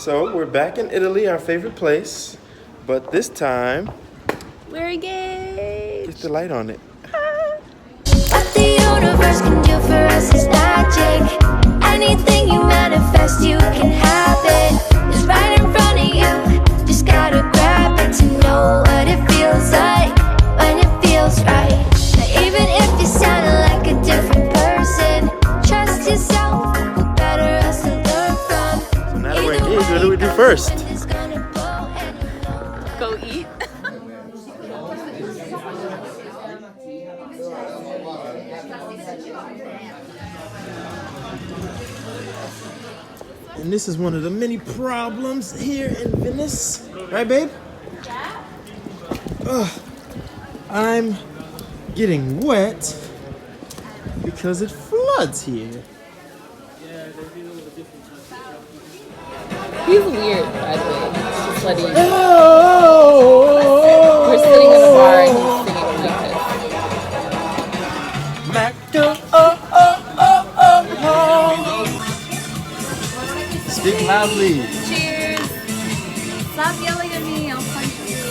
So we're back in Italy, our favorite place, but this time we're engaged. get the light on it. What the universe can do for us is magic. Anything you manifest, you can have it. It's right in front of you. Just gotta grab it to know what it feels like when it feels right. Now, even if you sound like a different person, trust yourself. We're better us to learn from. So now that we're engaged, what do we do first? Go eat. And this is one of the many problems here in Venice. Right, babe? Yeah. I'm getting wet because it floods here. He's weird, by the way. Just letting you know. Oh! We're sitting in a bar and he's singing Speak loudly. Cheers! Stop yelling at me, I'll punch you.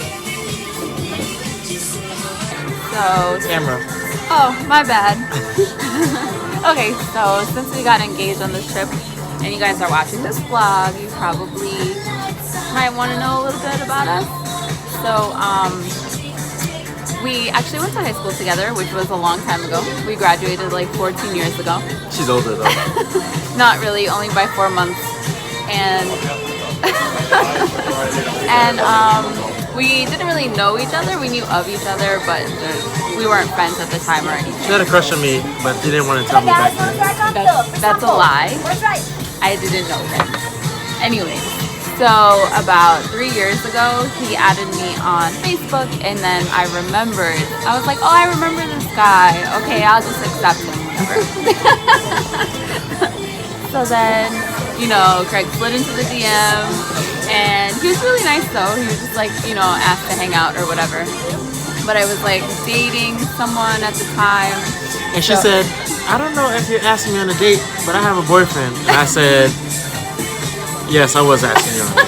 So, Camera. oh, my bad. Okay, so since we got engaged on this trip, and you guys are watching this vlog, you probably might want to know a little bit about us. So, we actually went to high school together, which was a long time ago. We graduated like 14 years ago. She's older though. Not really, only by 4 months. And we didn't really know each other. We knew of each other, but we weren't friends at the time or anything. She had a crush on me, but didn't want to tell me back then. That's a lie. I didn't know that. Anyway, so about 3 years ago, he added me on Facebook, and then I remembered. I was like, oh, I remember this guy. Okay, I'll just accept him, whatever. So then, you know, Craig slid into the DM, and he was really nice though. He was just like, you know, asked to hang out or whatever. But I was like dating someone at the time. And she said, I don't know if you're asking me on a date, but I have a boyfriend. And I said, yes, I was asking you on a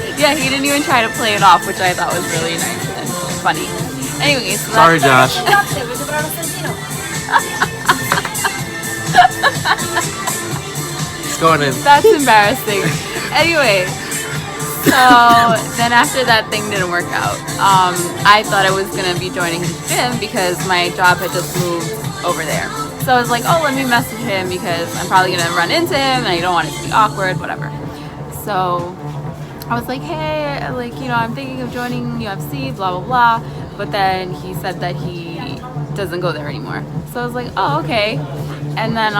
date. Yeah, he didn't even try to play it off, which I thought was really nice and funny. Anyway, so Sorry, Josh. It's going in. That's embarrassing. Anyway, so then after that thing didn't work out, I thought I was going to be joining his gym because my job had just moved over there. So I was like, oh, let me message him because I'm probably going to run into him and I don't want it to be awkward, whatever. So I was like, hey, like, you know, I'm thinking of joining UFC, blah, blah, blah. But then he said that he doesn't go there anymore. So I was like, oh, okay. And then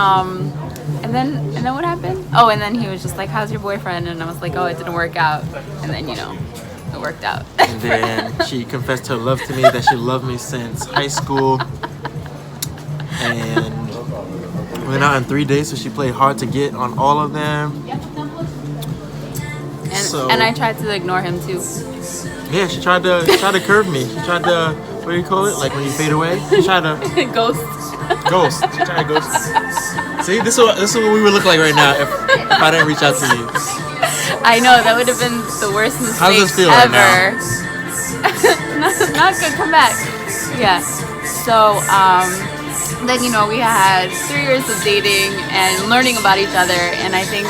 what happened? Oh, and then he was just like, how's your boyfriend? And I was like, oh, it didn't work out. And then, you know, it worked out. And then she confessed her love to me, that she loved me since high school. And we went out on 3 days, so she played hard to get on all of them. And I tried to ignore him too. Yeah, she tried to curve me. She tried to, what do you call it? Like when you fade away? She tried to Ghost. She tried to ghost. See, this is what we would look like right now if I didn't reach out to you. I know, that would have been the worst mistake How's this feel ever. right not good, come back. Yeah. So, then, you know, we had 3 years of dating and learning about each other, and I think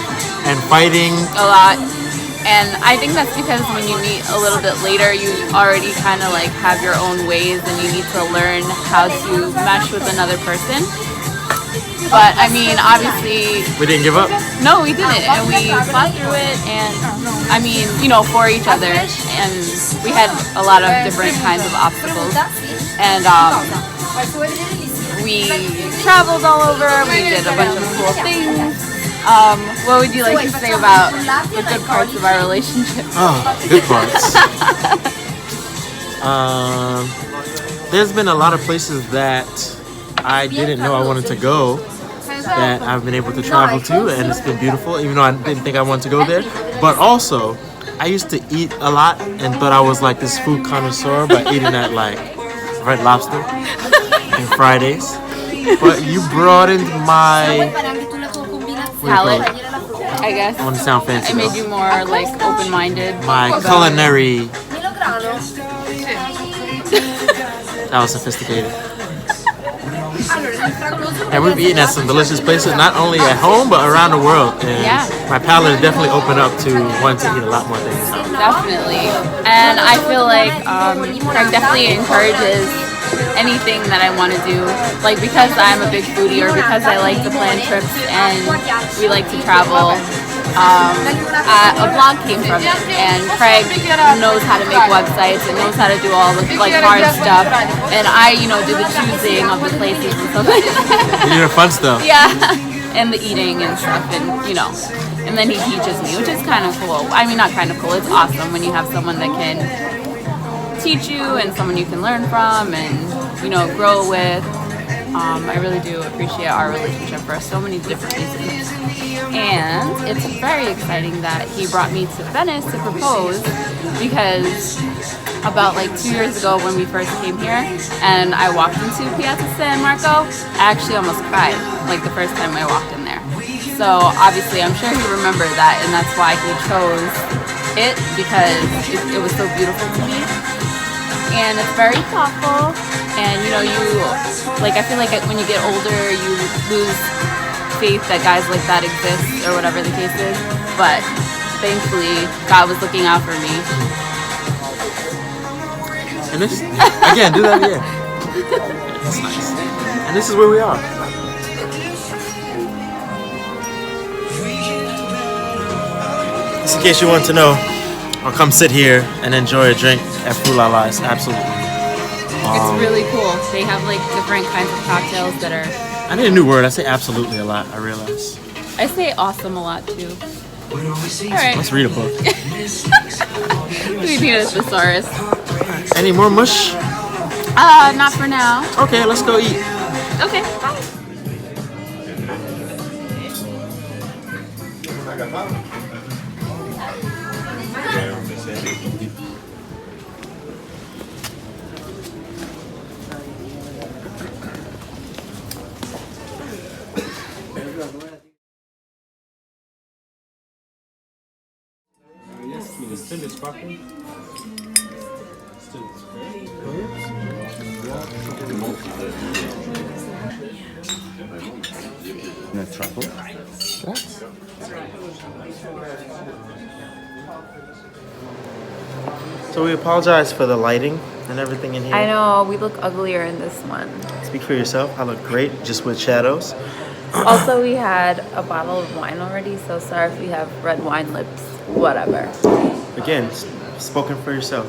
And fighting. a lot. And I think that's because when you meet a little bit later, you already kind of like have your own ways and you need to learn how to mesh with another person. But I mean, obviously, We didn't give up. no, we didn't. And we fought through it. And I mean, you know, for each other. And we had a lot of different kinds of obstacles. And we traveled all over. We did a bunch of cool things. What would you like to say about the good parts of our relationship? Oh, good parts. There's been a lot of places that I didn't know I wanted to go that I've been able to travel to, and it's been beautiful, even though I didn't think I wanted to go there. But also, I used to eat a lot and thought I was like this food connoisseur by eating at like Red Lobster and Fridays. But you broadened my Palate. I guess. I want to sound fancy. It made you more like open-minded. My culinary. That was sophisticated. And we've eaten at some delicious places, not only at home but around the world. And Yeah. my palate is definitely opened up to wanting to eat a lot more things. Definitely. And I feel like Craig definitely encourages anything that I want to do. Like because I'm a big foodie or because I like to plan trips and we like to travel. A blog came from it, and Craig knows how to make websites and knows how to do all the like hard stuff, and I, do the choosing of the places and stuff like that. You're doing fun stuff. Yeah, and the eating and stuff, and and then he teaches me, which is kind of cool. I mean, not kind of cool. It's awesome when you have someone that can teach you and someone you can learn from and grow with. I really do appreciate our relationship for so many different reasons. And it's very exciting that he brought me to Venice to propose because about like 2 years ago when we first came here and I walked into Piazza San Marco, I actually almost cried like the first time I walked in there. So obviously I'm sure he remembered that and that's why he chose it because it was so beautiful to me. And it's very thoughtful, and I feel like when you get older, you lose faith that guys like that exist, or whatever the case is. But thankfully, God was looking out for me. And this, again, do that again. That's nice. And this is where we are. Just in case you want to know, or come sit here and enjoy a drink at Fulala's. Absolutely. It's really cool. They have like different kinds of cocktails that are... I need a new word. I say absolutely a lot, I realize. I say awesome a lot too. Alright. Let's read a book. We need a thesaurus. Any more mush? Not for now. Okay, let's go eat. Okay, bye. So we apologize for the lighting and everything in here. I know, we look uglier in this one. Speak for yourself. I look great just with shadows. Also, we had a bottle of wine already, so sorry if we have red wine lips. Whatever. Again, spoken for yourself.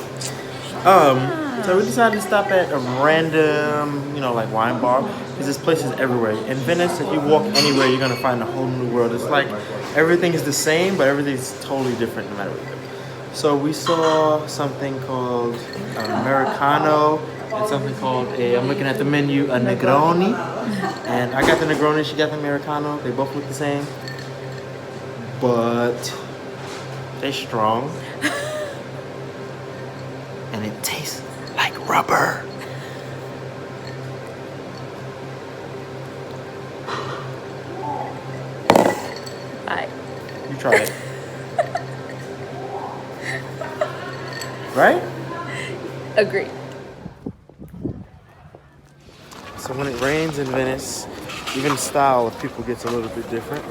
So we decided to stop at a random, like wine bar because there's places everywhere. In Venice, if you walk anywhere, you're gonna find a whole new world. It's like everything is the same, but everything's totally different no matter what you do. So we saw something called Americano and something called I'm looking at the menu, a Negroni. And I got the Negroni, she got the Americano. They both look the same, but they're strong. And it tastes like rubber. Bye. You try it. Right? Agree. So when it rains in Venice, even the style of people gets a little bit different.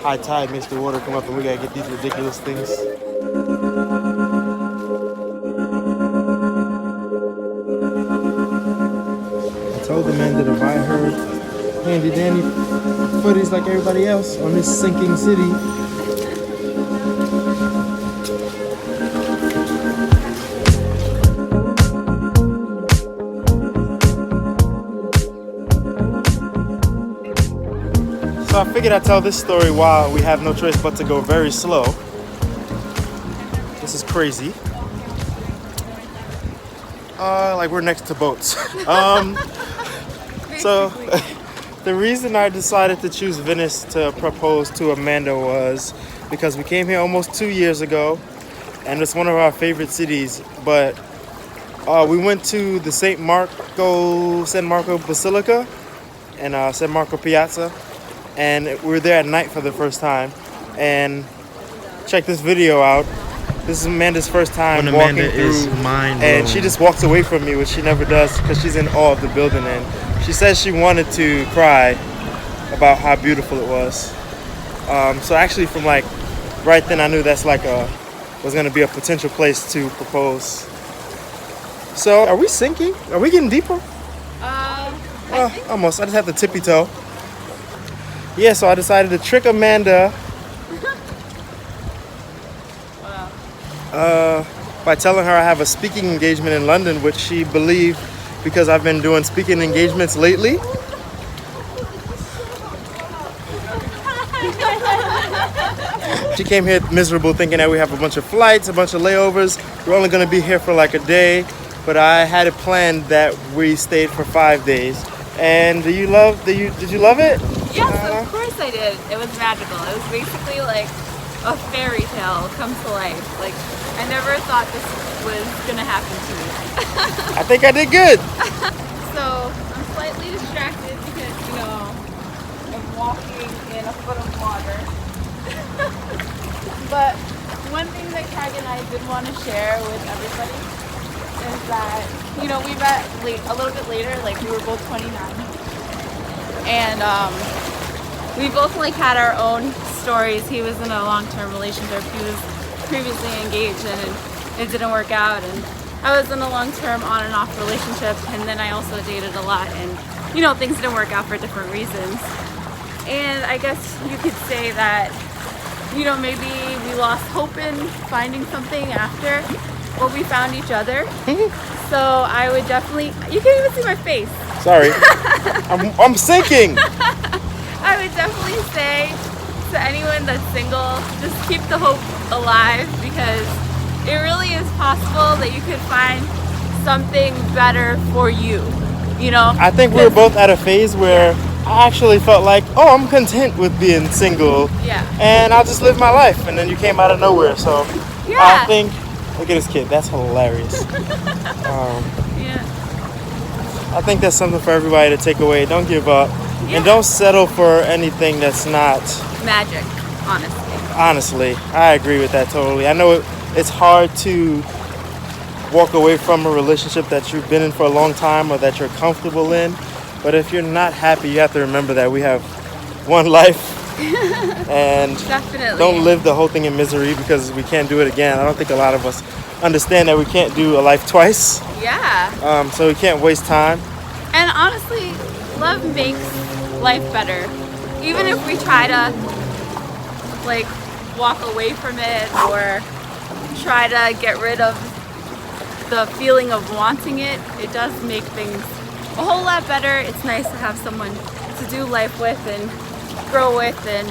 High tide makes the water come up and we gotta get these ridiculous things. I told the men that if I heard handy dandy footies like everybody else on this sinking city, so I figured I'd tell this story while we have no choice but to go very slow. This is crazy. Like we're next to boats. So the reason I decided to choose Venice to propose to Amanda was because we came here almost 2 years ago and it's one of our favorite cities, but we went to the San Marco Basilica and San Marco Piazza, and we were there at night for the first time. and check this video out. This is Amanda's first time When walking Amanda is through, mind-blown. and she just walks away from me, which she never does because she's in awe of the building. And she says she wanted to cry about how beautiful it was. So actually, from like right then, I knew that's like was going to be a potential place to propose. So, are we sinking? Are we getting deeper? Almost. I just have the tippy toe. Yeah, so I decided to trick Amanda by telling her I have a speaking engagement in London, which she believed because I've been doing speaking engagements lately. She came here miserable, thinking that we have a bunch of flights, a bunch of layovers. We're only going to be here for like a day, but I had it planned that we stayed for 5 days. And did you love it? Yes, of course I did. It was magical. It was basically like a fairy tale come to life. Like, I never thought this was gonna happen to me. I think I did good. So I'm slightly distracted because, you know, I'm walking in a foot of water. But one thing that Craig and I did want to share with everybody is that, you know, we met a little bit later, like we were both 29. And we both like had our own stories. He was in a long-term relationship. He was previously engaged and it didn't work out. And I was in a long-term on and off relationship, and then I also dated a lot, and you know, things didn't work out for different reasons. And I guess you could say that, you know, maybe we lost hope in finding something after, but we found each other. So I would definitely, you can't even see my face. Sorry, I'm sinking. I would definitely say to anyone that's single, just keep the hope alive, because it really is possible that you could find something better for you, you know? I think we were both at a phase where I actually felt like, oh, I'm content with being single. Yeah. And I'll just live my life. And then you came out of nowhere. So Yeah. I think, look at this kid. That's hilarious. Yeah. I think that's something for everybody to take away. Don't give up. Yeah. And don't settle for anything that's not. Magic, honestly. Honestly, I agree with that totally. I know it's hard to walk away from a relationship that you've been in for a long time or that you're comfortable in. But if you're not happy, you have to remember that we have one life. And Definitely. don't live the whole thing in misery because we can't do it again. I don't think a lot of us understand that we can't do a life twice. Yeah. So we can't waste time. And honestly, love makes life better. Even if we try to like walk away from it or try to get rid of the feeling of wanting it, it does make things a whole lot better. It's nice to have someone to do life with and grow with and,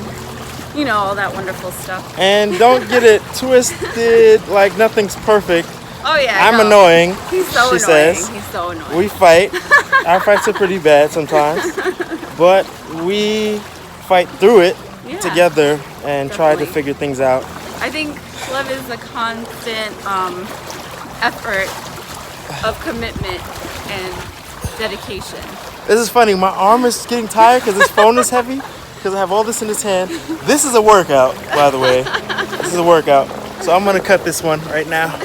you know, all that wonderful stuff. And don't get it twisted like nothing's perfect. Oh yeah, I'm no. annoying, He's so she annoying. says. He's so annoying. We fight. Our fights are pretty bad sometimes. But we fight through it Yeah. together and try to Definitely. figure things out. I think love is a constant effort of commitment and dedication. This is funny. My arm is getting tired because this phone is heavy because I have all this in this hand. This is a workout, by the way. This is a workout. So I'm going to cut this one right now.